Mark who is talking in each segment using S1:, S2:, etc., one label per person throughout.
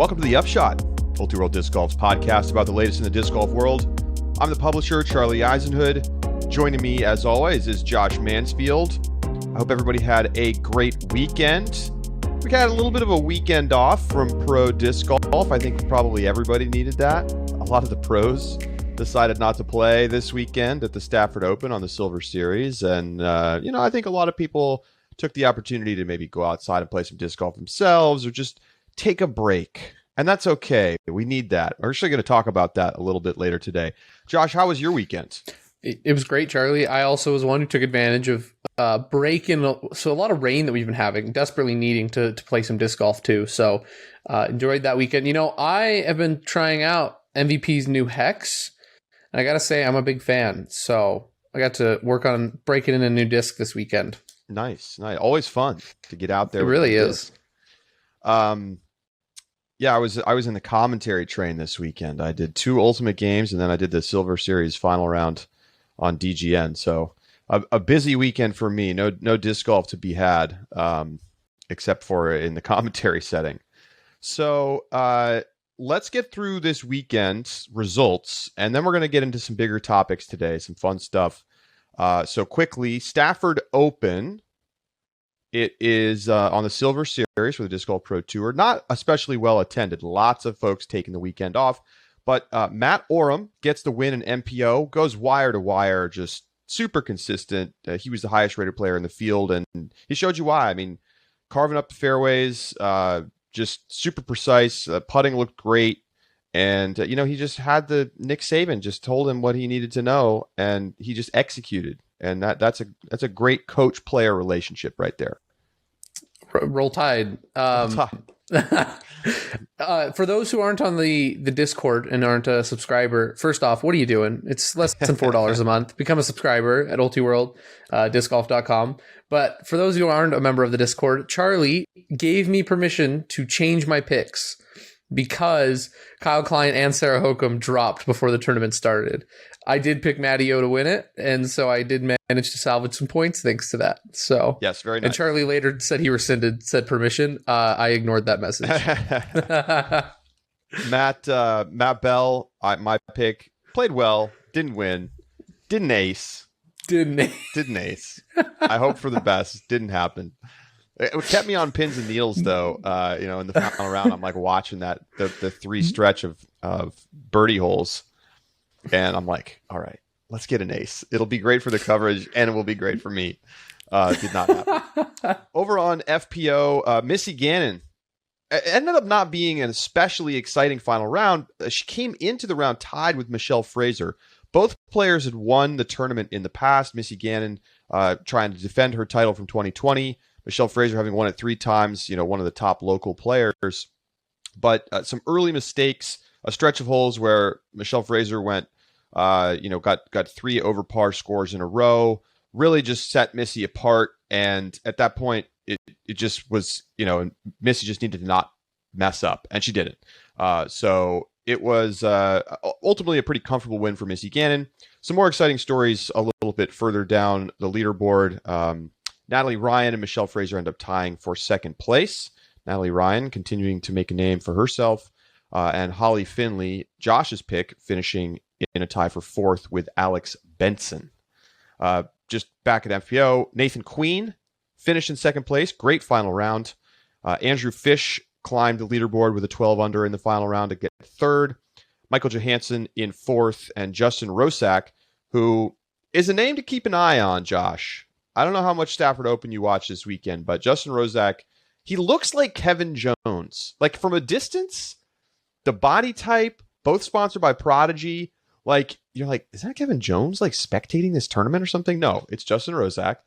S1: Welcome to the Upshot, Multi-World Disc Golf's podcast about the latest in the disc golf world. I'm the publisher, Charlie Eisenhood. Joining me, as always, is Josh Mansfield. I hope everybody had a great weekend. We had a little bit of a weekend off from pro disc golf. I think probably everybody needed that. A lot of the pros decided not to play this weekend at the Stafford Open on the Silver Series. And, I think a lot of people took the opportunity to maybe go outside and play some disc golf themselves or just take a break. And that's okay. We need that. We're actually going to talk about that a little bit later today. Josh, how was your weekend?
S2: It was great, Charlie. I also was one who took advantage of break in. So a lot of rain that we've been having, desperately needing to play some disc golf too. So enjoyed that weekend. I have been trying out MVP's new Hex. And I got to say, I'm a big fan. So I got to work on breaking in a new disc this weekend.
S1: Nice. Always fun to get out there.
S2: It really is.
S1: Yeah, I was in the commentary train this weekend. I did 2 Ultimate games, and then I did the Silver Series final round on DGN. So a busy weekend for me. No disc golf to be had, except for in the commentary setting. So let's get through this weekend's results, and then we're going to get into some bigger topics today, some fun stuff. So quickly, Stafford Open. It is on the Silver Series for the Disc Golf Pro Tour. Not especially well attended. Lots of folks taking the weekend off. But Matt Oram gets the win in MPO. Goes wire to wire. Just super consistent. He was the highest rated player in the field. And he showed you why. I mean, carving up the fairways. Just super precise. Putting looked great. And, he just had Nick Saban just told him what he needed to know. And he just executed. And that's a great coach-player relationship right there.
S2: Roll Tide. For those who aren't on the Discord and aren't a subscriber, first off, what are you doing? It's less than $4 a month. Become a subscriber at ultiworld.discgolf.com. But for those who aren't a member of the Discord, Charlie gave me permission to change my picks because Kyle Klein and Sarah Hokum dropped before the tournament started. I did pick Matty O to win it, and so I did manage to salvage some points thanks to that. So
S1: yes, very nice.
S2: And Charlie later said he rescinded said permission. I ignored that message.
S1: Matt Bell, my pick, played well, didn't win, didn't ace. I hope for the best. Didn't happen. It kept me on pins and needles, though. In the final round, I'm like watching the 3 stretch of birdie holes. And I'm like, all right, let's get an ace. It'll be great for the coverage, and it will be great for me. Did not happen. Over on FPO, Missy Gannon ended up not being an especially exciting final round. She came into the round tied with Michelle Fraser. Both players had won the tournament in the past. Missy Gannon trying to defend her title from 2020. Michelle Fraser having won it 3 times, one of the top local players. But some early mistakes, a stretch of holes where Michelle Fraser went, got 3 over par scores in a row, really just set Missy apart. And at that point, it just was, Missy just needed to not mess up, and she didn't. So it was ultimately a pretty comfortable win for Missy Gannon. Some more exciting stories a little bit further down the leaderboard. Natalie Ryan and Michelle Fraser end up tying for second place. Natalie Ryan continuing to make a name for herself. And Holly Finley, Josh's pick, finishing in a tie for 4th with Alex Benson. Just back at FPO, Nathan Queen finished in second place. Great final round. Andrew Fish climbed the leaderboard with a 12 under in the final round to get 3rd. Michael Johansson in 4th. And Justin Rosak, who is a name to keep an eye on, Josh. I don't know how much Stafford Open you watched this weekend, but Justin Rosak, he looks like Kevin Jones. Like from a distance, the body type, both sponsored by Prodigy. Like, you're like, is that Kevin Jones like spectating this tournament or something? No, it's Justin Rosak.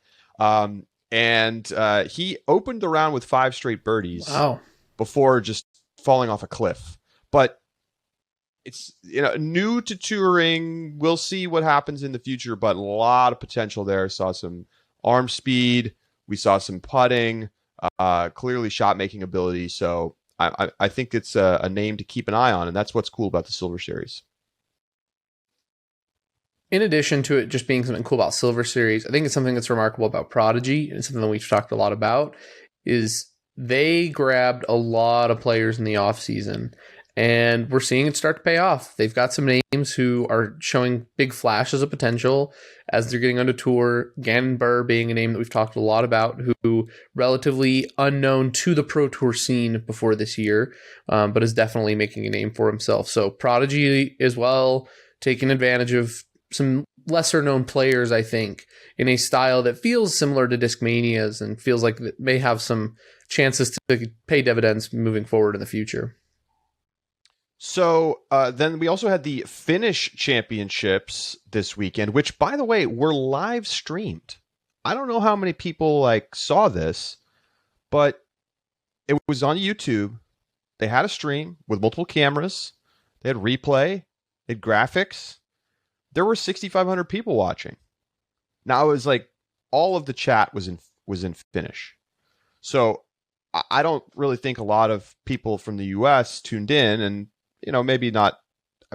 S1: And he opened the round with 5 straight birdies.
S2: Wow.
S1: Before just falling off a cliff. But it's new to touring. We'll see what happens in the future, but a lot of potential there. Saw some arm speed. We saw some putting, clearly shot making ability. So I think it's a name to keep an eye on, and that's what's cool about the Silver Series.
S2: In addition to it just being something cool about Silver Series, I think it's something that's remarkable about Prodigy, and something that we've talked a lot about, is they grabbed a lot of players in the offseason, and we're seeing it start to pay off. They've got some names who are showing big flashes of potential as they're getting onto tour. Gannon Buhr being a name that we've talked a lot about, who relatively unknown to the Pro Tour scene before this year, but is definitely making a name for himself. So Prodigy as well, taking advantage of some lesser known players, I think, in a style that feels similar to Discmania's and feels like it may have some chances to pay dividends moving forward in the future.
S1: So then we also had the Finnish Championships this weekend, which, by the way, were live streamed. I don't know how many people saw this, but it was on YouTube. They had a stream with multiple cameras. They had replay. They had graphics. There were 6,500 people watching. Now it was all of the chat was in Finnish. So I don't really think a lot of people from the U.S. tuned in, and maybe not.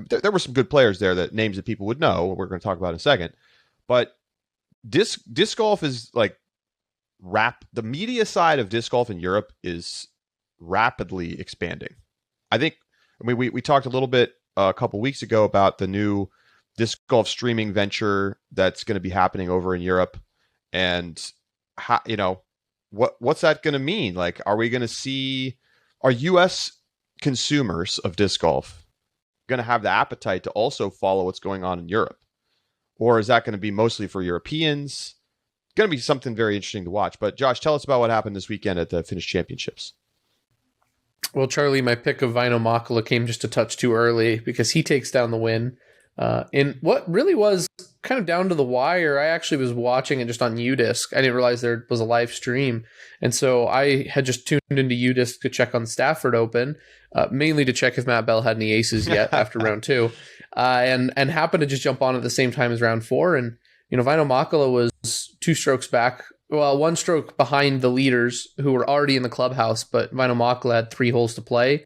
S1: There were some good players there, that names that people would know. We're going to talk about in a second. But disc golf is the media side of disc golf in Europe is rapidly expanding. We talked a little bit a couple weeks ago about the new disc golf streaming venture that's going to be happening over in Europe, and how, what's that going to mean? Are we going to see our U.S. consumers of disc golf going to have the appetite to also follow what's going on in Europe? Or is that going to be mostly for Europeans? Going to be something very interesting to watch. But Josh, tell us about what happened this weekend at the Finnish Championships.
S2: Well, Charlie, my pick of Vaino Makala came just a touch too early because he takes down the win. In what really was kind of down to the wire. I actually was watching it just on UDisc. I didn't realize there was a live stream. And so I had just tuned into UDisc to check on Stafford Open, mainly to check if Matt Bell had any aces yet after round two. And happened to just jump on at the same time as round four. And, Vaino Makala was 2 strokes back. Well, 1 stroke behind the leaders who were already in the clubhouse, but Vaino Makala had 3 holes to play.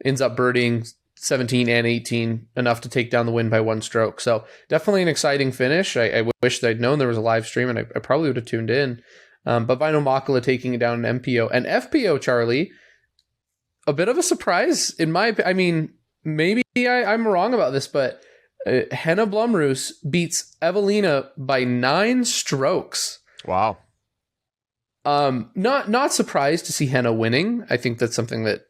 S2: Ends up birdieing 17 and 18, enough to take down the win by 1 stroke. So definitely an exciting finish. I wish I'd known there was a live stream, and I probably would have tuned in. But Vaino Makala taking it down in MPO. And FPO, Charlie, a bit of a surprise in my opinion. I mean, maybe I'm wrong about this, but Henna Blomroos beats Evelina by 9 strokes.
S1: Wow.
S2: Not surprised to see Henna winning. I think that's something that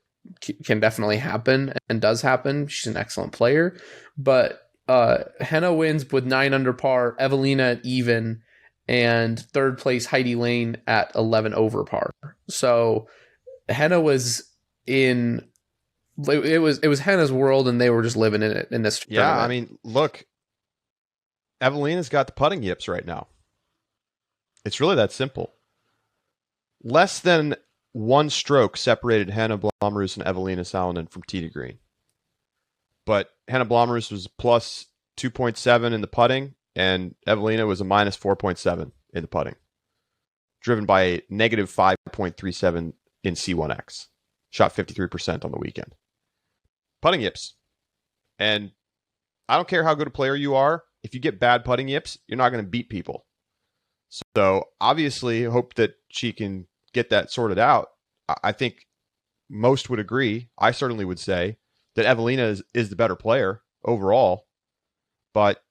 S2: can definitely happen and does happen. She's an excellent player, but Henna wins with 9 under par, Evelina at even, and third place Heidi Lane at 11 over par. So Henna was in. It was Henna's world, and they were just living in it in this tournament.
S1: Yeah, I mean, look, Evelina's got the putting yips right now. It's really that simple. Less than 1 stroke separated Henna Blomroos and Evelina Salonen from tee to green. But Henna Blomroos was plus 2.7 in the putting, and Evelina was a minus 4.7 in the putting, driven by a negative 5.37 in C1X. Shot 53% on the weekend. Putting yips. And I don't care how good a player you are. If you get bad putting yips, you're not going to beat people. So obviously, I hope that she can get that sorted out. I think most would agree. I certainly would say that Evelina is the better player overall. But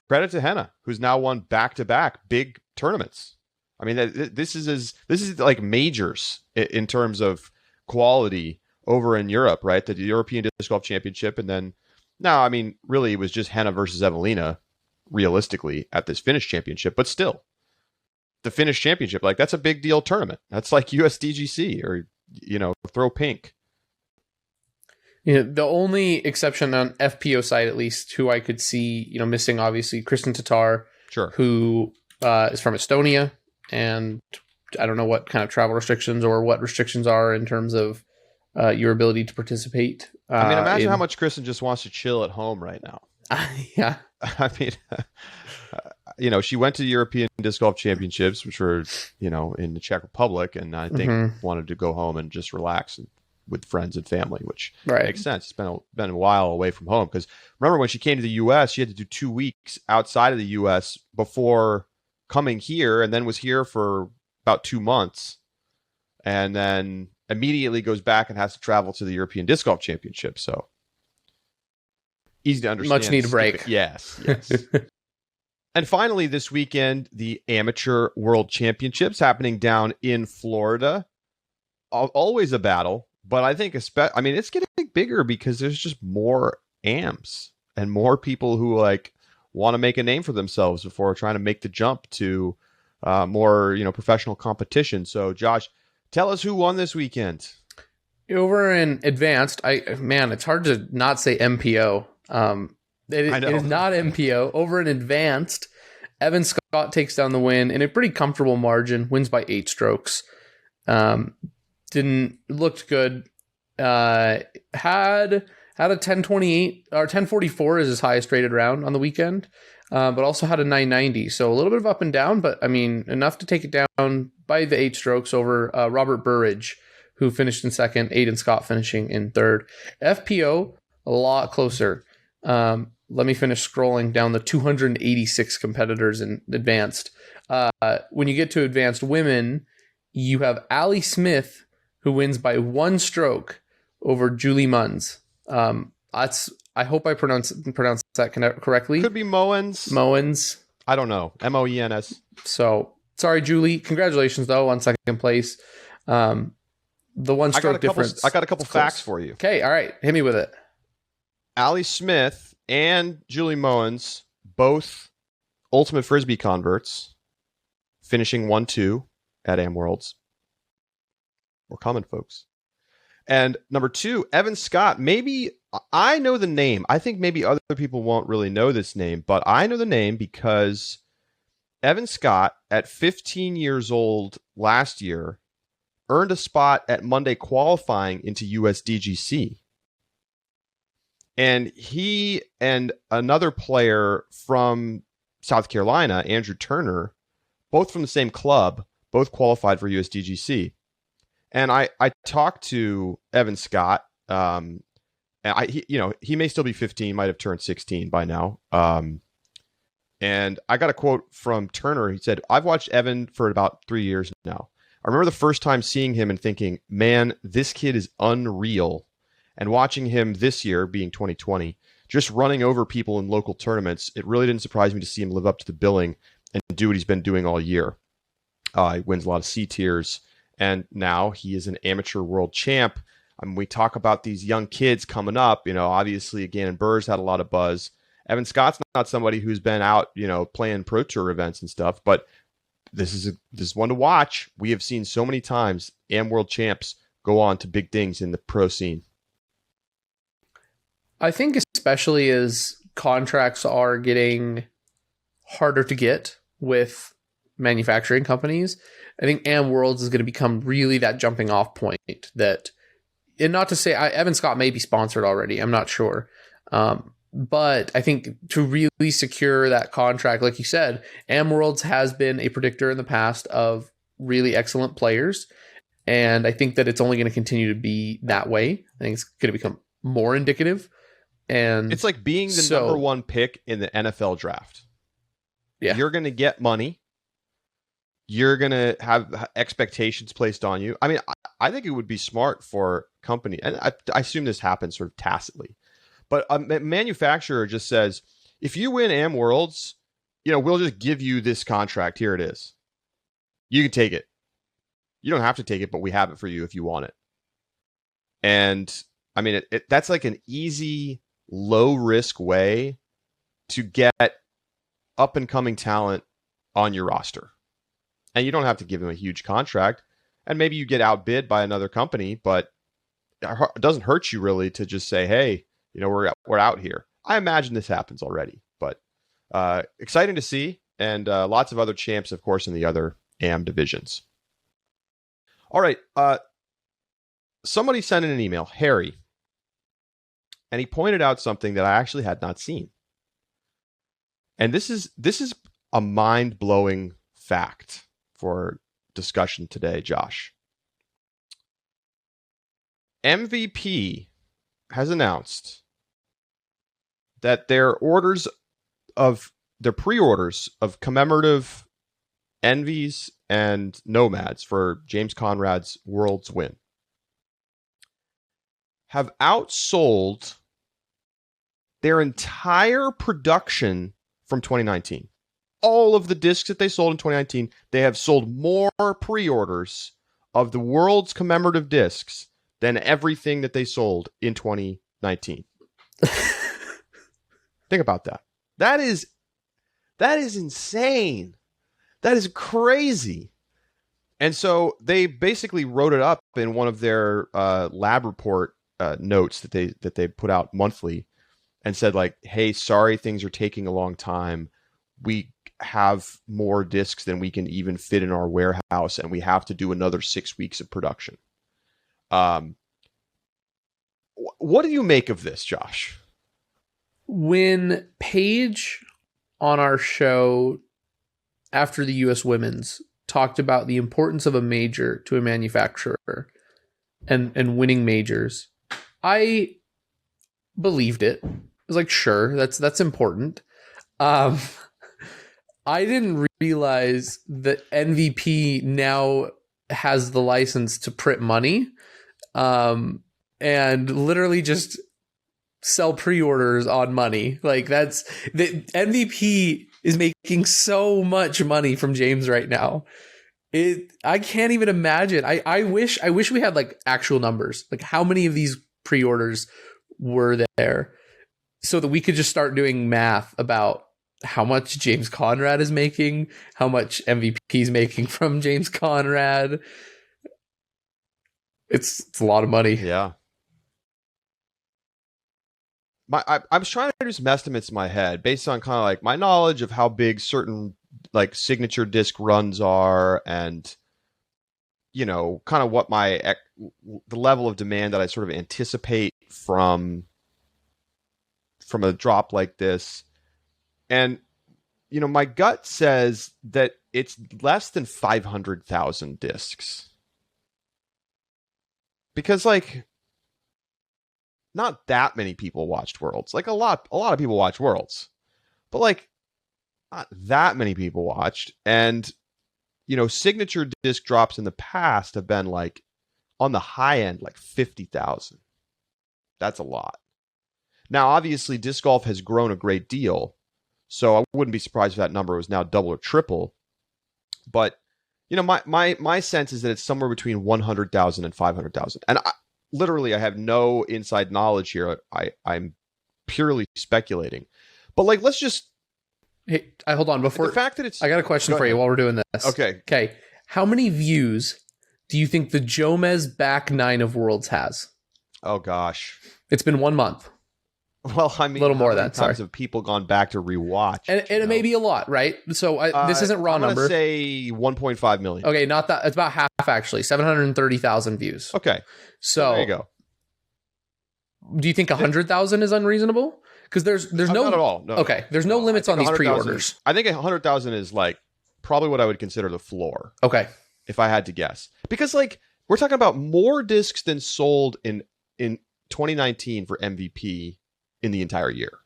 S1: credit to Henna, who's now won back-to-back big tournaments. I mean, this is like majors in terms of quality over in Europe, right? The European Disc Golf Championship, and then now, I mean, really, it was just Henna versus Evelina, realistically, at this Finnish Championship. But still, the Finnish Championship, that's a big deal tournament. That's like USDGC or throw pink.
S2: The only exception on FPO side, at least, who I could see, missing, obviously, Kristen Tatar,
S1: sure,
S2: who is from Estonia, and I don't know what kind of travel restrictions or what restrictions are in terms of your ability to participate.
S1: I mean, imagine how much Kristen just wants to chill at home right now.
S2: Yeah.
S1: I mean, she went to the European Disc Golf Championships, which were, in the Czech Republic, and I think wanted to go home and just relax with friends and family, which makes sense. It's been a while away from home, because remember when she came to the U.S., she had to do 2 weeks outside of the U.S. before coming here, and then was here for about 2 months. and then immediately goes back and has to travel to the European Disc Golf Championship. So easy to understand.
S2: Much needed break.
S1: Yes. And finally, this weekend, the Amateur World Championships happening down in Florida. Always a battle, but I think it's getting bigger because there's just more AMs and more people who want to make a name for themselves before trying to make the jump to more professional competition. So, Josh, tell us who won this weekend.
S2: Over in advanced, it's hard to not say MPO. It is not MPO. Over in advanced, Evan Scott takes down the win in a pretty comfortable margin, wins by 8 strokes. Looked good. Had a 1028 or 1044 as his highest rated round on the weekend, but also had a 990. So a little bit of up and down, but enough to take it down by the 8 strokes over Robert Burridge, who finished in second, Aiden Scott finishing in third. FPO, a lot closer. Let me finish scrolling down the 286 competitors in advanced. When you get to advanced women, you have Allie Smith, who wins by 1 stroke over Julie Munns. I hope I pronounce that correctly.
S1: Could be Moens.
S2: Moens.
S1: I don't know. Moens.
S2: So sorry, Julie. Congratulations though on second place. The 1 stroke difference.
S1: I got a couple facts for you.
S2: Okay, all right. Hit me with it.
S1: Allie Smith and Julie Moens, both Ultimate Frisbee converts, finishing 1-2 at Am Worlds. We're coming, folks. And number 2, Evan Scott. Maybe I know the name. I think maybe other people won't really know this name, but I know the name because Evan Scott, at 15 years old last year, earned a spot at Monday qualifying into USDGC. And he and another player from South Carolina, Andrew Turner, both from the same club, both qualified for USDGC. And I talked to Evan Scott, and he may still be 15, might have turned 16 by now. And I got a quote from Turner. He said, "I've watched Evan for about 3 years now. I remember the first time seeing him and thinking, man, this kid is unreal. And watching him this year, being 2020, just running over people in local tournaments, it really didn't surprise me to see him live up to the billing and do what he's been doing all year. He wins a lot of C tiers, and now he is an amateur world champ." We talk about these young kids coming up. Obviously, Gannon Burr's had a lot of buzz. Evan Scott's not somebody who's been out, playing pro tour events and stuff, but this is one to watch. We have seen so many times Am World champs go on to big things in the pro scene.
S2: I think especially as contracts are getting harder to get with manufacturing companies, I think Am Worlds is going to become really that jumping off point that, and not to say Evan Scott may be sponsored already, I'm not sure. But I think to really secure that contract, like you said, Am Worlds has been a predictor in the past of really excellent players. And I think that it's only going to continue to be that way. I think it's going to become more indicative. And
S1: it's like being the number 1 pick in the NFL draft.
S2: Yeah.
S1: You're going to get money. You're going to have expectations placed on you. I think it would be smart for company, and I assume this happens sort of tacitly, but a manufacturer just says, if you win Am Worlds, we'll just give you this contract. Here it is. You can take it. You don't have to take it, but we have it for you if you want it. And that's like an easy, low risk way to get up and coming talent on your roster. And you don't have to give them a huge contract. And maybe you get outbid by another company, but it doesn't hurt you really to just say, hey, we're out here. I imagine this happens already, but exciting to see. And lots of other champs, of course, in the other AM divisions. All right. Somebody sent in an email, Harry, and he pointed out something that I actually had not seen. And this is a mind-blowing fact for discussion today, Josh. MVP has announced that their pre-orders of commemorative Envies and Nomads for James Conrad's World's Win have outsold their entire production from 2019. All of the discs that they sold in 2019, they have sold more pre-orders of the world's commemorative discs than everything that they sold in 2019. Think about that. That is insane. That is crazy. And so they basically wrote it up in one of their lab report notes that they put out monthly, and said like, "Hey, sorry, things are taking a long time. We have more discs than we can even fit in our warehouse, and we have to do another 6 weeks of production." What do you make of this, Josh?
S2: When Paige on our show after the U.S. Women's talked about the importance of a major to a manufacturer and winning majors, I believed it. I was like, sure, that's important. I didn't realize that MVP now has the license to print money, and literally just sell pre-orders on money. Like, that's the MVP is making so much money from James right now. I can't even imagine. I wish we had like actual numbers, like how many of these pre-orders were there, so that we could just start doing math about how much James Conrad is making, how much MVP is making from James Conrad. It's a lot of money.
S1: Yeah. I was trying to do some estimates in my head based on kind of like my knowledge of how big certain like signature disc runs are, and kind of what the level of demand that I sort of anticipate from a drop like this. And my gut says that it's less than 500,000 discs, because like not that many people watched Worlds. Like a lot of people watch Worlds, but like not that many people watched. And signature disc drops in the past have been like on the high end, like 50,000. That's a lot. Now, obviously, disc golf has grown a great deal, so I wouldn't be surprised if that number was now double or triple. But my sense is that it's somewhere between 100,000 and 500,000. And I have no inside knowledge here. I'm purely speculating. But like, let's just...
S2: Hey, hold on. Before
S1: the fact that it's...
S2: I got a question for you while we're doing this. Okay. How many views do you think the Jomez back 9 of Worlds has?
S1: Oh, gosh.
S2: It's been 1 month.
S1: Well, I mean,
S2: a little more than that.
S1: Times have people gone back to rewatch?
S2: And it may be a lot, right? So this isn't raw number.
S1: I'm going to say 1.5 million.
S2: Okay, not that. It's about half, actually. 730,000 views.
S1: Okay.
S2: So
S1: there you go.
S2: Do you think 100,000 is unreasonable? Because there's no...
S1: Not at all. No.
S2: Okay, there's no limits on these pre-orders.
S1: I think 100,000 is like probably what I would consider the floor.
S2: Okay.
S1: If I had to guess. Because like we're talking about more discs than sold in 2019 for MVP in the entire year.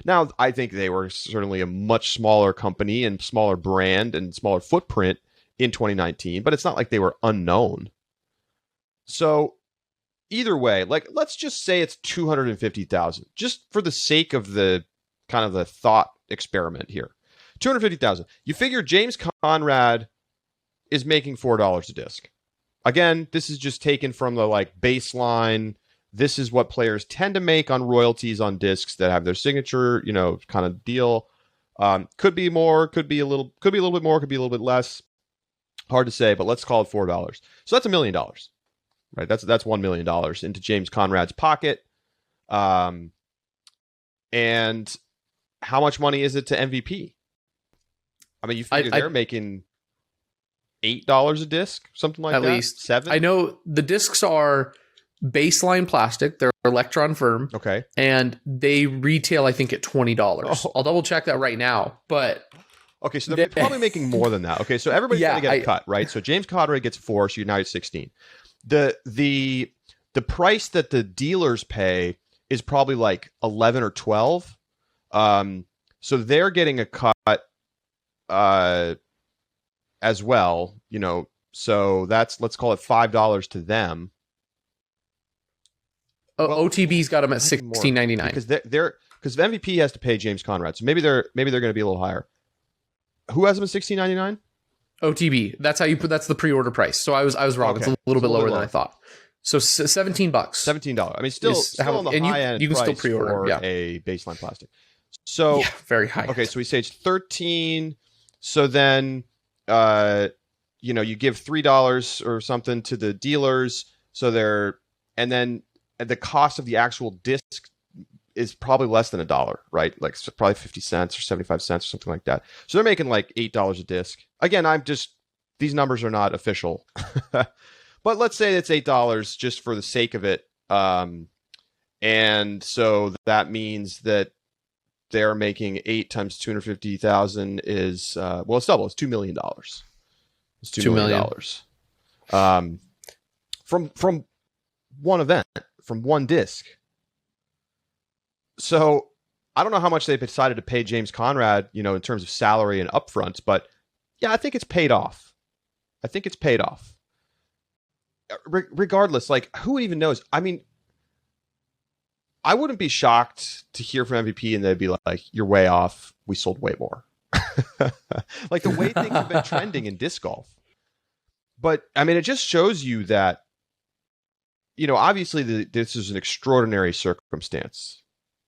S1: Now, I think they were certainly a much smaller company and smaller brand and smaller footprint in 2019, but it's not like they were unknown. So either way, like, let's just say it's 250,000, just for the sake of the kind of the thought experiment here. 250,000. You figure James Conrad is making $4 a disc. Again, this is just taken from the like baseline. This is what players tend to make on royalties on discs that have their signature, kind of deal. Could be more, could be a little bit more, could be a little bit less. Hard to say, but let's call it $4. So that's $1 million, right? That's $1 million into James Conrad's pocket. And how much money is it to MVP? I mean, you figure they're making $8 a disc, something like that. At least $7.
S2: I know the discs are baseline plastic. They're electron firm.
S1: Okay.
S2: And they retail, I think, at $20. Oh. I'll double check that right now. But
S1: okay, so they're probably making more than that. Okay, so everybody's going to get a cut, right? So James Conrad gets 4, so you're now at 16. The price that the dealers pay is probably like 11 or 12. So they're getting a cut at as well, so let's call it $5 to them.
S2: OTB's got them at $16.99
S1: because because MVP has to pay James Conrad, so maybe they're going to be a little higher. Who has them at $16.99?
S2: OTB. That's the pre-order price. So I was wrong. Okay. It's a little bit lower than I thought. So $17.
S1: $17. I mean, still on the high end. You can still pre-order for a baseline plastic. So
S2: very high.
S1: Okay, so we say it's 13. So then, you give $3 or something to the dealers. So and then the cost of the actual disc is probably less than $1, right? Like probably 50 cents or 75 cents or something like that. So they're making like $8 a disc. Again, these numbers are not official, but let's say it's $8 just for the sake of it. And so that means that they're making 8 times 250,000 is, it's double. It's $2 million. It's $2 million. From one event, from one disc. So I don't know how much they've decided to pay James Conrad, in terms of salary and upfronts, but yeah, I think it's paid off. Regardless, like, who even knows? I mean, I wouldn't be shocked to hear from MVP and they'd be like, you're way off. We sold way more. Like the way things have been trending in disc golf. But I mean, it just shows you that, obviously this is an extraordinary circumstance.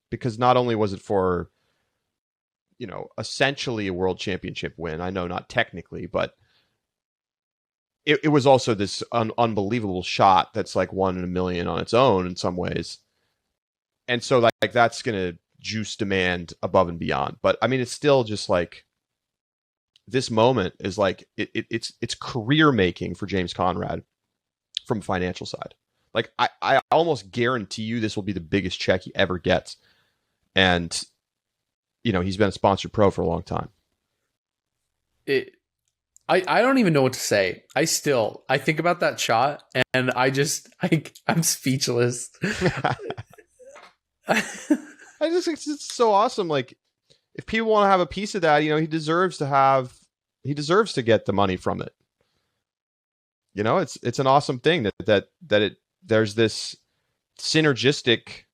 S1: Because not only was it for, essentially a world championship win, I know not technically, but it was also this unbelievable shot that's like 1 in a million on its own in some ways. And so like that's going to juice demand above and beyond. But I mean, it's still just like this moment is like it's career making for James Conrad from financial side. Like I almost guarantee you this will be the biggest check he ever gets. And, he's been a sponsored pro for a long time.
S2: I don't even know what to say. I think about that shot and I'm speechless.
S1: I just think it's so awesome. Like, if people want to have a piece of that, he deserves to get the money from it. It's an awesome thing there's this synergistic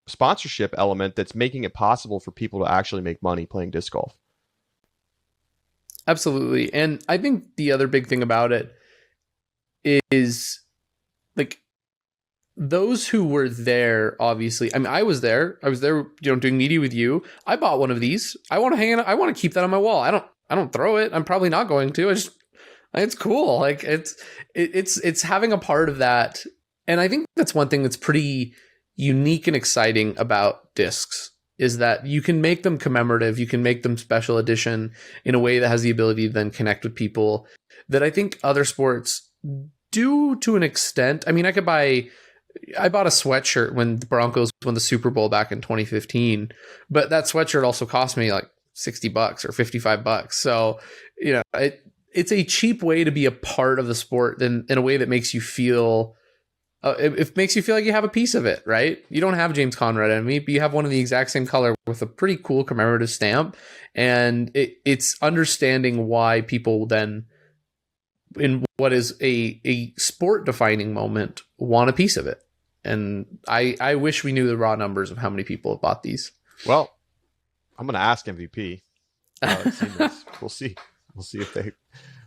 S1: sponsorship element that's making it possible for people to actually make money playing disc golf.
S2: Absolutely. And I think the other big thing about it is like those who were there, obviously. I mean, I was there, doing media with you. I bought one of these. I want to hang it. I want to keep that on my wall. I don't throw it. I'm probably not going to. It's cool. Like it's having a part of that. And I think that's one thing that's pretty unique and exciting about discs is that you can make them commemorative. You can make them special edition in a way that has the ability to then connect with people that I think other sports do to an extent. I mean, I bought a sweatshirt when the Broncos won the Super Bowl back in 2015, but that sweatshirt also cost me like $60 or $55. So, it's a cheap way to be a part of the sport in a way that makes you feel it makes you feel like you have a piece of it, right? You don't have James Conrad and me, but you have one of the exact same color with a pretty cool commemorative stamp. And it's understanding why people then, in what is a sport defining moment, want a piece of it. And I wish we knew the raw numbers of how many people have bought these.
S1: Well, I'm going to ask MVP. We'll see. We'll see if they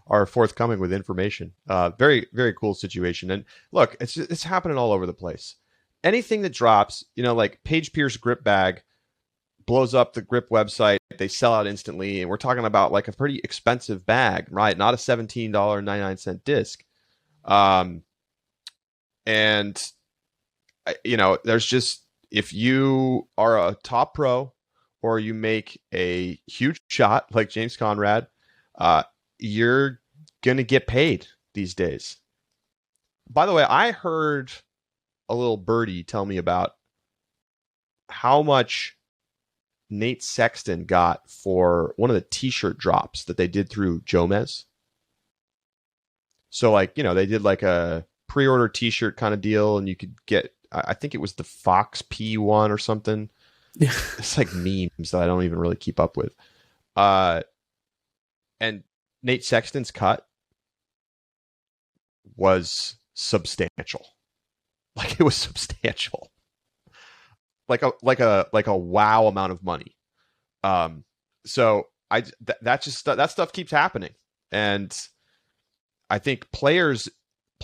S1: are forthcoming with information. Very, very cool situation. And look, it's happening all over the place. Anything that drops, like Paige Pierce grip bag blows up the grip website. They sell out instantly. And we're talking about like a pretty expensive bag, right? Not a $17.99 disc. And there's just, if you are a top pro or you make a huge shot like James Conrad, you're going to get paid these days. By the way, I heard a little birdie tell me about how much Nate Sexton got for one of the t-shirt drops that they did through Jomez. So like, they did like a pre-order t-shirt kind of deal and you could get, I think it was the Fox P1 or something. Yeah. It's like memes that I don't even really keep up with. And Nate Sexton's cut was substantial. Like, it was substantial. Like a wow amount of money. So that stuff keeps happening. And I think players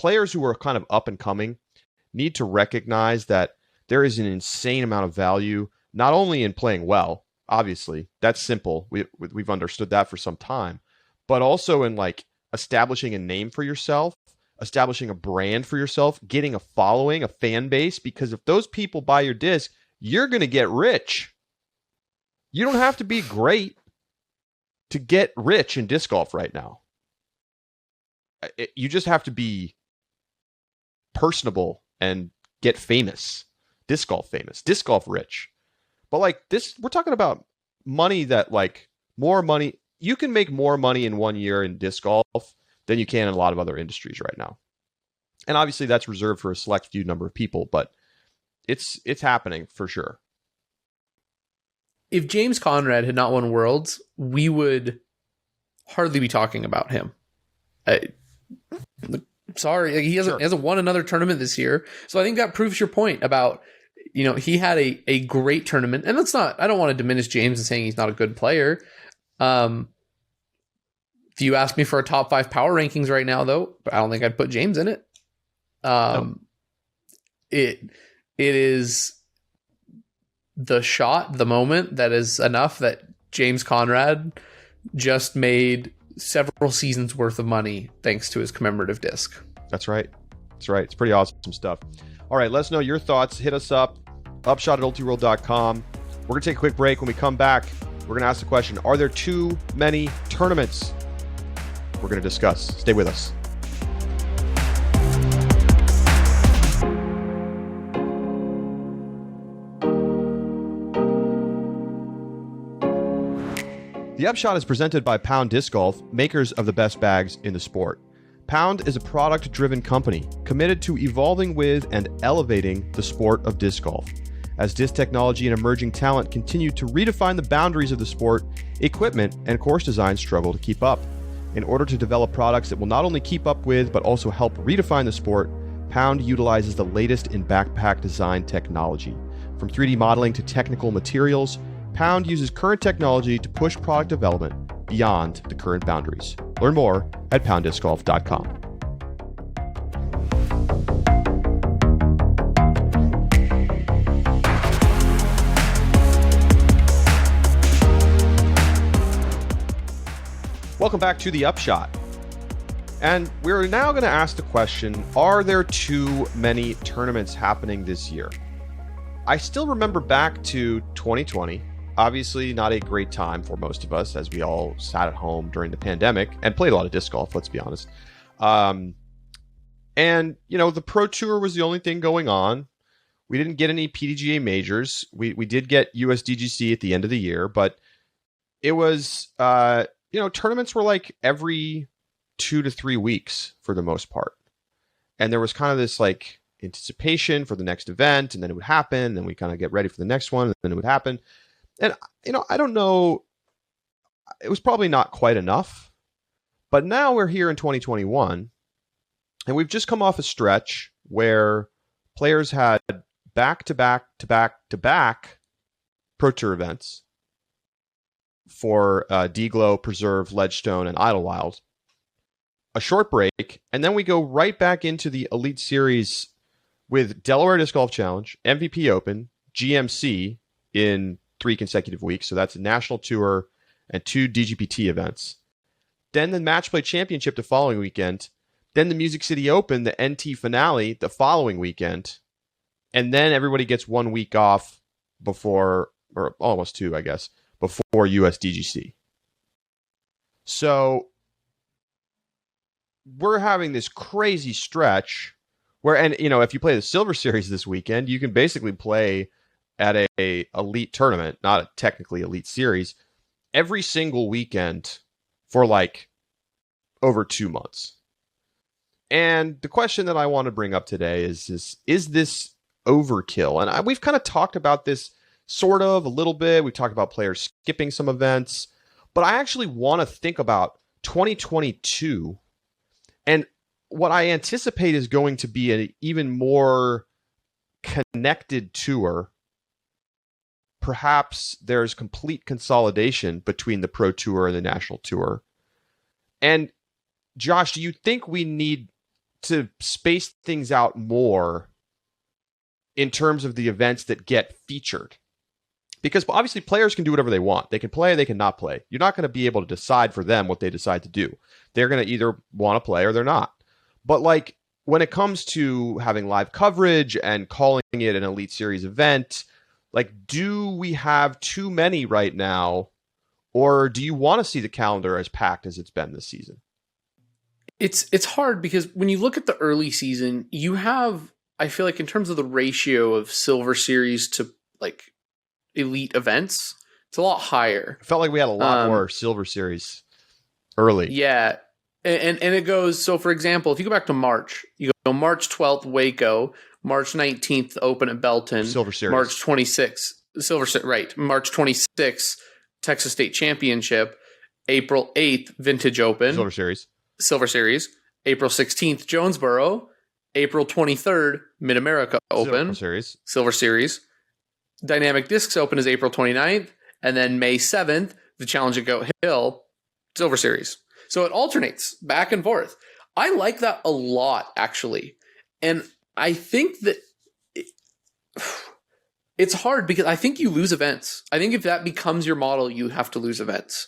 S1: who are kind of up and coming need to recognize that there is an insane amount of value, not only in playing well, obviously, that's simple. We've understood that for some time, but also in like establishing a name for yourself, establishing a brand for yourself, getting a following, a fan base, because if those people buy your disc, you're going to get rich. You don't have to be great to get rich in disc golf right now. You just have to be personable and get famous, disc golf famous, disc golf rich. But like this, we're talking about money that like more money. You can make more money in 1 year in disc golf than you can in a lot of other industries right now. And obviously that's reserved for a select few number of people, but it's happening for sure.
S2: If James Conrad had not won Worlds, we would hardly be talking about him. Sorry, he hasn't won another tournament this year. So I think that proves your point about, he had a great tournament. And I don't want to diminish James and saying he's not a good player. If you ask me for a top 5 power rankings right now, though, I don't think I'd put James in it. No. It is the shot, the moment that is enough that James Conrad just made several seasons worth of money thanks to his commemorative disc.
S1: That's right. It's pretty awesome stuff. All right, let us know your thoughts. Hit us up, upshot@ultiworld.com. We're going to take a quick break. When we come back, we're going to ask the question, are there too many tournaments? We're going to discuss. Stay with us. The Upshot is presented by Pound Disc Golf, makers of the best bags in the sport. Pound is a product-driven company committed to evolving with and elevating the sport of disc golf. As disc technology and emerging talent continue to redefine the boundaries of the sport, equipment and course design struggle to keep up. In order to develop products that will not only keep up with, but also help redefine the sport, Pound utilizes the latest in backpack design technology. From 3D modeling to technical materials, Pound uses current technology to push product development beyond the current boundaries. Learn more at pounddiscgolf.com. Welcome back to the Upshot. And we're now going to ask the question, are there too many tournaments happening this year? I still remember back to 2020. Obviously not a great time for most of us, as we all sat at home during the pandemic and played a lot of disc golf, let's be honest. And, the Pro Tour was the only thing going on. We didn't get any PDGA majors. We did get USDGC at the end of the year, but it was, tournaments were like every 2 to 3 weeks for the most part. And there was kind of this like anticipation for the next event, and then it would happen, and then we kind of get ready for the next one, and then it would happen. And, I don't know, it was probably not quite enough, but now we're here in 2021, and we've just come off a stretch where players had back-to-back Pro Tour events for D-Glow, Preserve, Ledgestone, and Idlewild, a short break, and then we go right back into the Elite Series with Delaware Disc Golf Challenge, MVP Open, GMC in 3 consecutive weeks. So that's a national tour and 2 DGPT events. Then the Match Play Championship the following weekend. Then the Music City Open, the NT finale the following weekend. And then everybody gets 1 week off before, or almost 2, I guess, before USDGC. So we're having this crazy stretch where, and if you play the Silver Series this weekend, you can basically play at a elite tournament, not a technically elite series, every single weekend for like over 2 months. And the question that I want to bring up today is this overkill? And we've kind of talked about this a little bit. We talked about players skipping some events, but I actually want to think about 2022, and what I anticipate is going to be an even more connected tour. Perhaps there's complete consolidation between the Pro Tour and the National Tour. And Josh, do you think we need to space things out more in terms of the events that get featured? Because obviously players can do whatever they want. They can play, they can not play. You're not going to be able to decide for them what they decide to do. They're going to either want to play or they're not. But like when it comes to having live coverage and calling it an Elite Series event, like, do we have too many right now, or do you want to see the calendar as packed as it's been this season?
S2: It's hard because when you look at the early season, you have, I feel like in terms of the ratio of Silver Series to like elite events, it's a lot higher.
S1: It felt like we had a lot more Silver Series early.
S2: Yeah. And it goes, so for example, if you go back to March, you go March 12th, Waco, March 19th, Open at Belton,
S1: Silver Series.
S2: March 26th, March 26th, Texas State Championship, April 8th, Vintage Open, Silver Series, April 16th, Jonesboro, April 23rd, Mid-America Open, Silver Series, Dynamic Discs Open is April 29th, and then May 7th, the Challenge at Goat Hill, Silver Series. So it alternates back and forth. I like that a lot, actually. And I think that it's hard because I think you lose events. I think if that becomes your model, you have to lose events.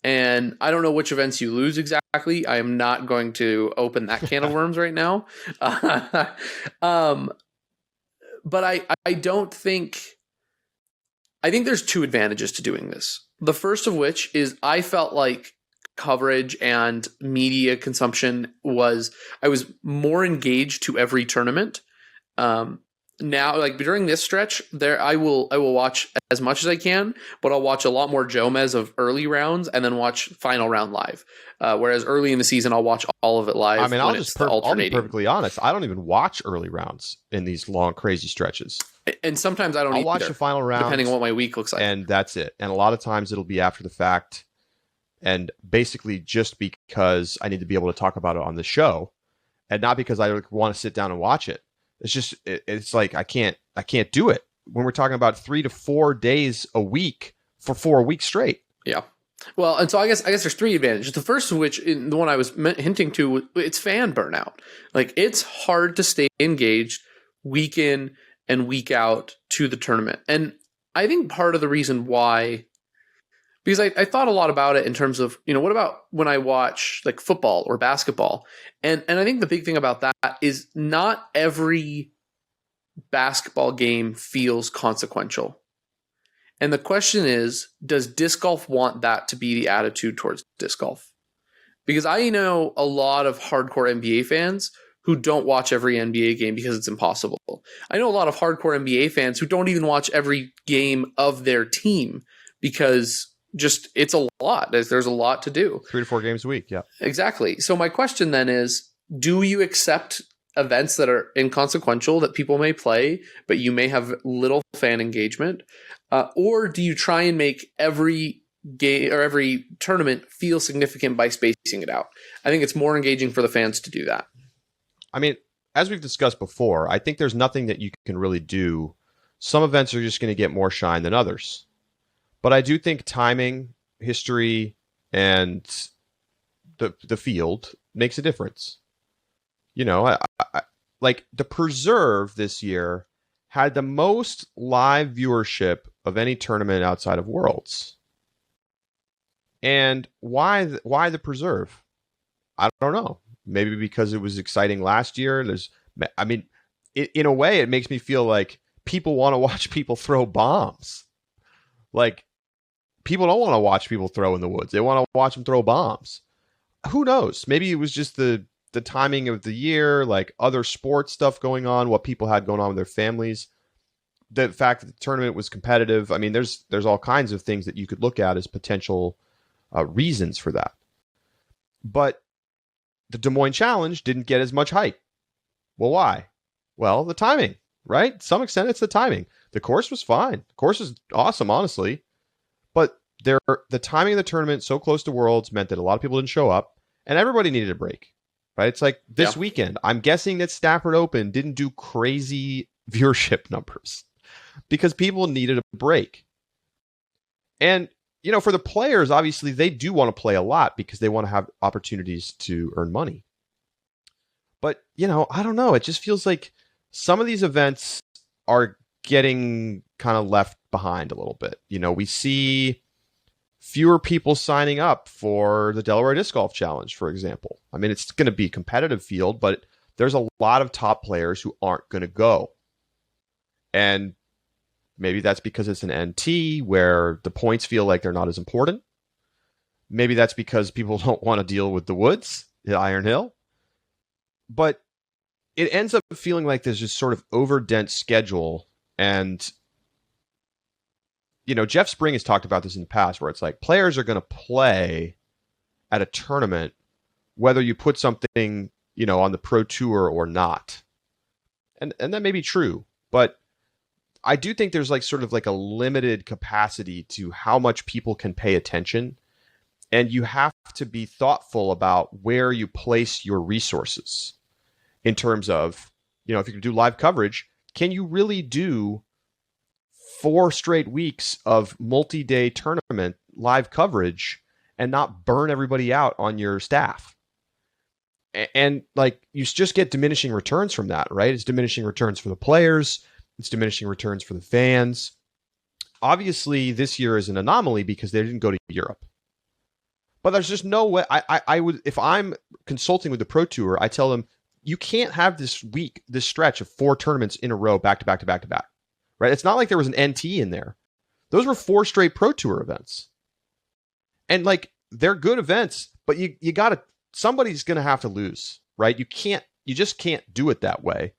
S2: And I don't know which events you lose exactly. I am not going to open that can of worms right now. But I don't think... I think there's two advantages to doing this. The first of which is I felt like coverage and media consumption I was more engaged to every tournament. Now, like during this stretch, I will watch as much as I can, but I'll watch a lot more Jomez of early rounds and then watch final round live. Whereas early in the season, I'll watch all of it live.
S1: I mean, I'll be perfectly honest. I don't even watch early rounds in these long, crazy stretches.
S2: And sometimes I don't. I'll
S1: watch the final round,
S2: depending on what my week looks like,
S1: and that's it. And a lot of times it'll be after the fact, and basically just because I need to be able to talk about it on the show, and not because I want to sit down and watch it. It's just it's like I can't do it when we're talking about 3 to 4 days a week for 4 weeks straight.
S2: Yeah. Well, and so I guess there's three advantages. The first of which, the one I was hinting to, it's fan burnout. Like it's hard to stay engaged week in and week out to the tournament. And I think part of the reason why, because I thought a lot about it in terms of, what about when I watch like football or basketball? And I think the big thing about that is not every basketball game feels consequential. And the question is, does disc golf want that to be the attitude towards disc golf? Because I know a lot of hardcore NBA fans who don't watch every NBA game because it's impossible. I know a lot of hardcore NBA fans who don't even watch every game of their team because just it's a lot. There's a lot to do.
S1: 3 to 4 games a week, yeah.
S2: Exactly. So my question then is, do you accept events that are inconsequential that people may play, but you may have little fan engagement? Or do you try and make every game or every tournament feel significant by spacing it out? I think it's more engaging for the fans to do that.
S1: I mean, as we've discussed before, I think there's nothing that you can really do. Some events are just going to get more shine than others. But I do think timing, history, and the field makes a difference. I like the Preserve this year had the most live viewership of any tournament outside of Worlds. And why the Preserve? I don't know. Maybe because it was exciting last year. In a way, it makes me feel like people want to watch people throw bombs. Like, people don't want to watch people throw in the woods. They want to watch them throw bombs. Who knows? Maybe it was just the timing of the year, like other sports stuff going on, what people had going on with their families. The fact that the tournament was competitive. I mean, there's all kinds of things that you could look at as potential reasons for that. But the Des Moines Challenge didn't get as much hype. Well, why? Well, the timing, right? To some extent, it's the timing. The course was fine. The course is awesome, honestly. But the timing of the tournament so close to Worlds meant that a lot of people didn't show up, and everybody needed a break. Right? It's like this weekend. I'm guessing that Stafford Open didn't do crazy viewership numbers because people needed a break. And, for the players, obviously, they do want to play a lot because they want to have opportunities to earn money. But, I don't know. It just feels like some of these events are getting kind of left behind a little bit. We see fewer people signing up for the Delaware Disc Golf Challenge, for example. I mean, it's going to be a competitive field, but there's a lot of top players who aren't going to go. And maybe that's because it's an NT where the points feel like they're not as important. Maybe that's because people don't want to deal with the woods, the Iron Hill. But it ends up feeling like there's just sort of over-dense schedule. And, Jeff Spring has talked about this in the past where it's like players are going to play at a tournament whether you put something, on the Pro Tour or not. And that may be true, but I do think there's like sort of like a limited capacity to how much people can pay attention. And you have to be thoughtful about where you place your resources in terms of, if you're going to do live coverage, can you really do 4 straight weeks of multi-day tournament live coverage and not burn everybody out on your staff? And like you just get diminishing returns from that, right? It's diminishing returns for the players. It's diminishing returns for the fans. Obviously, this year is an anomaly because they didn't go to Europe. But there's just no way. I would, if I'm consulting with the Pro Tour, I tell them, you can't have this stretch of 4 tournaments in a row, back to back to back to back. Right? It's not like there was an NT in there. Those were 4 straight Pro Tour events. And like, they're good events, but you gotta, somebody's gonna have to lose, right? You just can't do it that way.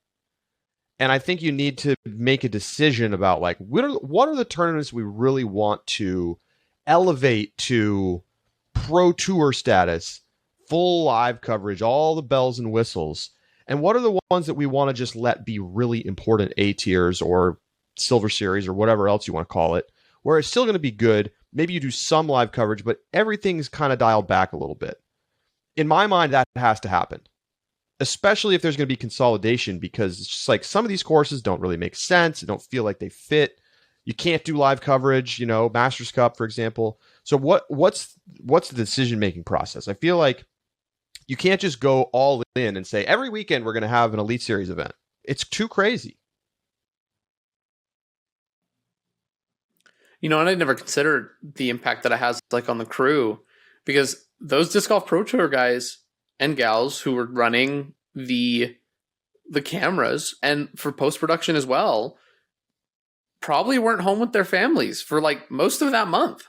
S1: And I think you need to make a decision about like, what are the tournaments we really want to elevate to Pro Tour status, full live coverage, all the bells and whistles, and what are the ones that we want to just let be really important A tiers or Silver Series or whatever else you want to call it, where it's still going to be good. Maybe you do some live coverage, but everything's kind of dialed back a little bit. In my mind, that has to happen, especially if there's going to be consolidation, because it's just like some of these courses don't really make sense. They don't feel like they fit. You can't do live coverage, Masters Cup, for example. So what's the decision-making process? I feel like you can't just go all in and say, every weekend we're going to have an Elite Series event. It's too crazy.
S2: And I never considered the impact that it has like on the crew, because those Disc Golf Pro Tour guys and gals who were running the cameras and for post-production as well probably weren't home with their families for like most of that month.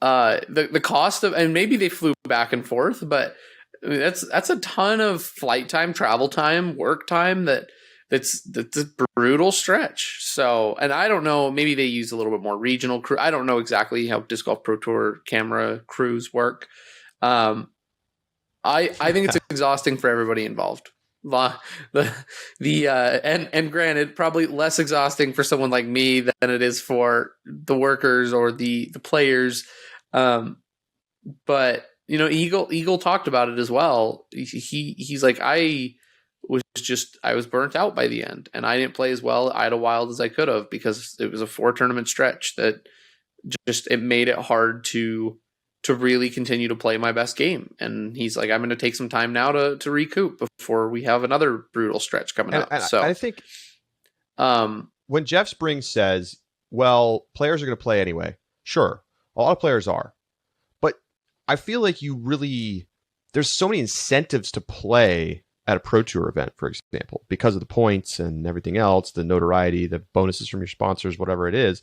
S2: The cost of, and maybe they flew back and forth, but I mean, that's a ton of flight time, travel time, work time that's a brutal stretch. So, and I don't know, maybe they use a little bit more regional crew. I don't know exactly how Disc Golf Pro Tour camera crews work. I think it's exhausting for everybody involved. And granted, probably less exhausting for someone like me than it is for the workers or the players. But Eagle talked about it as well. He's like, I was burnt out by the end, and I didn't play as well at Idlewild as I could have because it was a 4 tournament stretch that just, it made it hard to really continue to play my best game. And he's like, I'm going to take some time now to recoup before we have another brutal stretch coming up. So
S1: I think when Jeff Springs says, well, players are going to play anyway, sure, a lot of players are. But I feel like there's so many incentives to play at a Pro Tour event, for example, because of the points and everything else, the notoriety, the bonuses from your sponsors, whatever it is.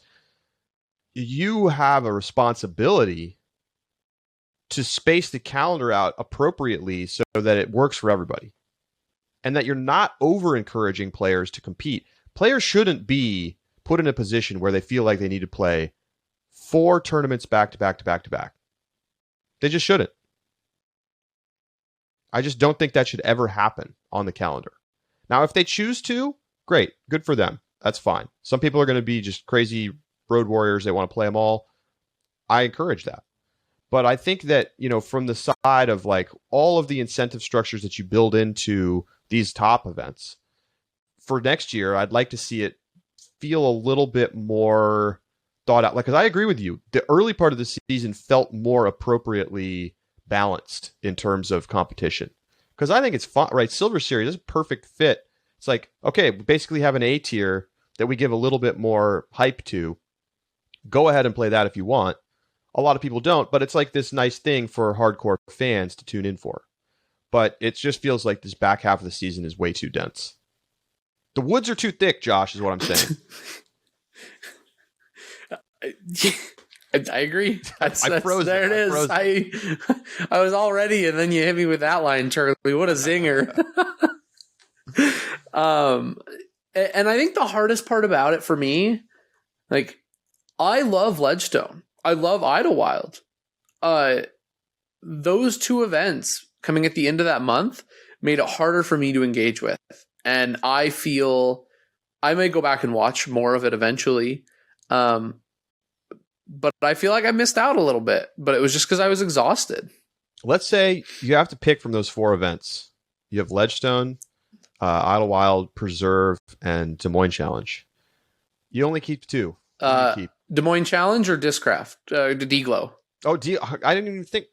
S1: You have a responsibility to space the calendar out appropriately so that it works for everybody, and that you're not over encouraging players to compete. Players shouldn't be put in a position where they feel like they need to play 4 tournaments back to back to back to back. They just shouldn't. I just don't think that should ever happen on the calendar. Now, if they choose to, great, good for them. That's fine. Some people are going to be just crazy road warriors. They want to play them all. I encourage that. But I think that, from the side of like all of the incentive structures that you build into these top events for next year, I'd like to see it feel a little bit more thought out. Like, because I agree with you, the early part of the season felt more appropriately balanced in terms of competition. Because I think it's fun, right? Silver Series is a perfect fit. It's like, okay, we basically have an A tier that we give a little bit more hype to. Go ahead and play that if you want. A lot of people don't, but it's like this nice thing for hardcore fans to tune in for. But it just feels like this back half of the season is way too dense. The woods are too thick, Josh, is what I'm saying.
S2: I agree.
S1: I froze.
S2: There it is. I was all ready, and then you hit me with that line, Charlie. What a zinger. And I think the hardest part about it for me, like, I love Ledgestone. I love Idlewild. Those two events coming at the end of that month made it harder for me to engage with. And I feel I may go back and watch more of it eventually. But I feel like I missed out a little bit, but it was just because I was exhausted.
S1: Let's say you have to pick from those 4 events. You have Ledgestone, Idlewild, Preserve, and Des Moines Challenge. You only keep 2.
S2: Des Moines Challenge or Discraft? D-Glow.
S1: Oh, I didn't even think.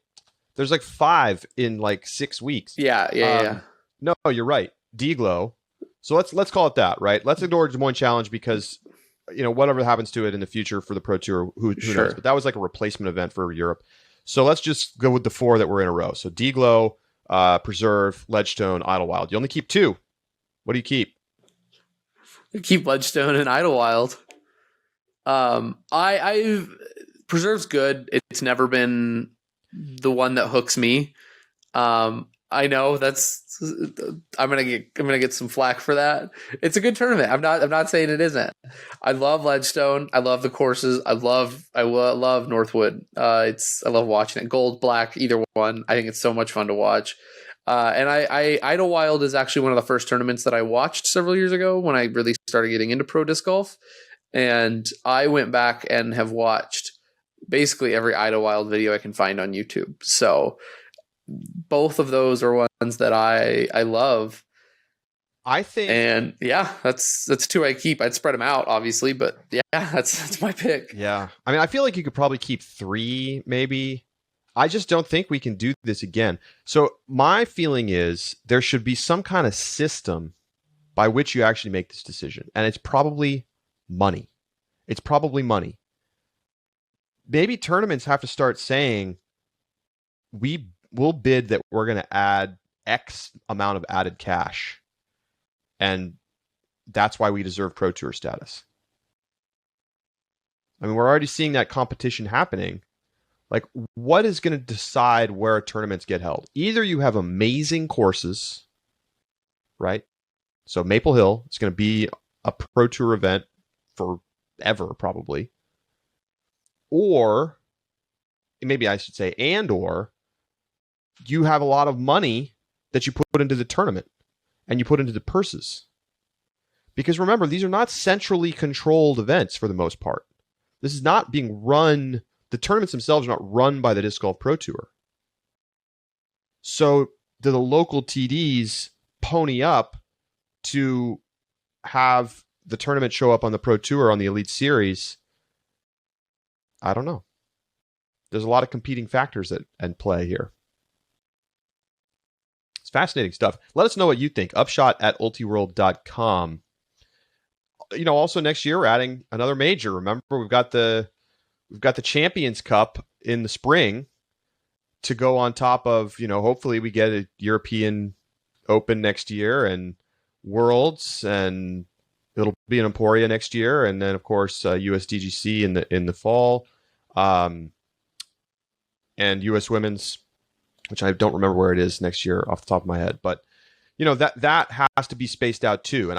S1: There's like 5 in like 6 weeks.
S2: Yeah.
S1: No, you're right. D-Glow. So let's call it that, right? Let's ignore Des Moines Challenge because, whatever happens to it in the future for the Pro Tour, who knows? But that was like a replacement event for Europe. So let's just go with the 4 that were in a row. So D-Glow, Preserve, Ledgestone, Idlewild. You only keep 2. What do you keep?
S2: I keep Ledgestone and Idlewild. I Preserve's good. It's never been the one that hooks me. I know I'm gonna get some flack for that. It's a good tournament. I'm not saying it isn't. I love Ledgestone. I love the courses. I love Northwood. I love watching it. Gold, black, either one. I think it's so much fun to watch. And Idlewild is actually one of the first tournaments that I watched several years ago when I really started getting into pro disc golf. And I went back and have watched basically every Idlewild video I can find on YouTube. So both of those are ones that I love.
S1: I think,
S2: and yeah, that's 2 I keep. I'd spread them out, obviously, but yeah, that's my pick.
S1: Yeah, I mean, I feel like you could probably keep 3, maybe. I just don't think we can do this again. So my feeling is there should be some kind of system by which you actually make this decision, and it's probably money. Maybe tournaments have to start saying, we will bid that we're going to add X amount of added cash, and that's why we deserve Pro Tour status. I mean, we're already seeing that competition happening. Like, what is going to decide where tournaments get held? Either you have amazing courses, right? So Maple Hill is going to be a Pro Tour event forever, probably. Or, maybe I should say, or you have a lot of money that you put into the tournament and you put into the purses. Because remember, these are not centrally controlled events for the most part. This is not being run, the tournaments themselves are not run by the Disc Golf Pro Tour. So do the local TDs pony up to have the tournament show up on the Pro Tour, on the Elite Series? I don't know. There's a lot of competing factors at play here. It's fascinating stuff. Let us know what you think. Upshot@ultiworld.com. Also next year we're adding another major. Remember, we've got the Champions Cup in the spring to go on top of, hopefully we get a European Open next year and Worlds, and it'll be in Emporia next year, and then of course USDGC in the fall, and US Women's, which I don't remember where it is next year off the top of my head, but that has to be spaced out too. And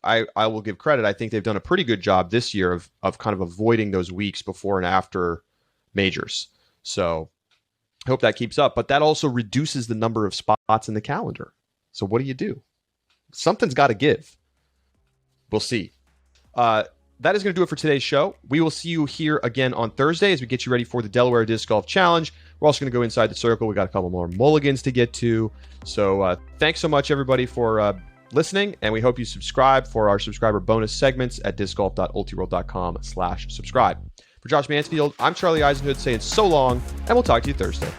S1: I will give credit. I think they've done a pretty good job this year of kind of avoiding those weeks before and after majors. So I hope that keeps up, but that also reduces the number of spots in the calendar. So what do? Something's got to give. We'll see. that is going to do it for today's show. We will see you here again on Thursday as we get you ready for the Delaware Disc Golf Challenge. We're also going to go inside the circle. We got a couple more mulligans to get to. So thanks so much, everybody, for listening, and we hope you subscribe for our subscriber bonus segments at discgolf.ultiworld.com/subscribe. For Josh Mansfield, I'm Charlie Eisenhood saying so long, and we'll talk to you Thursday.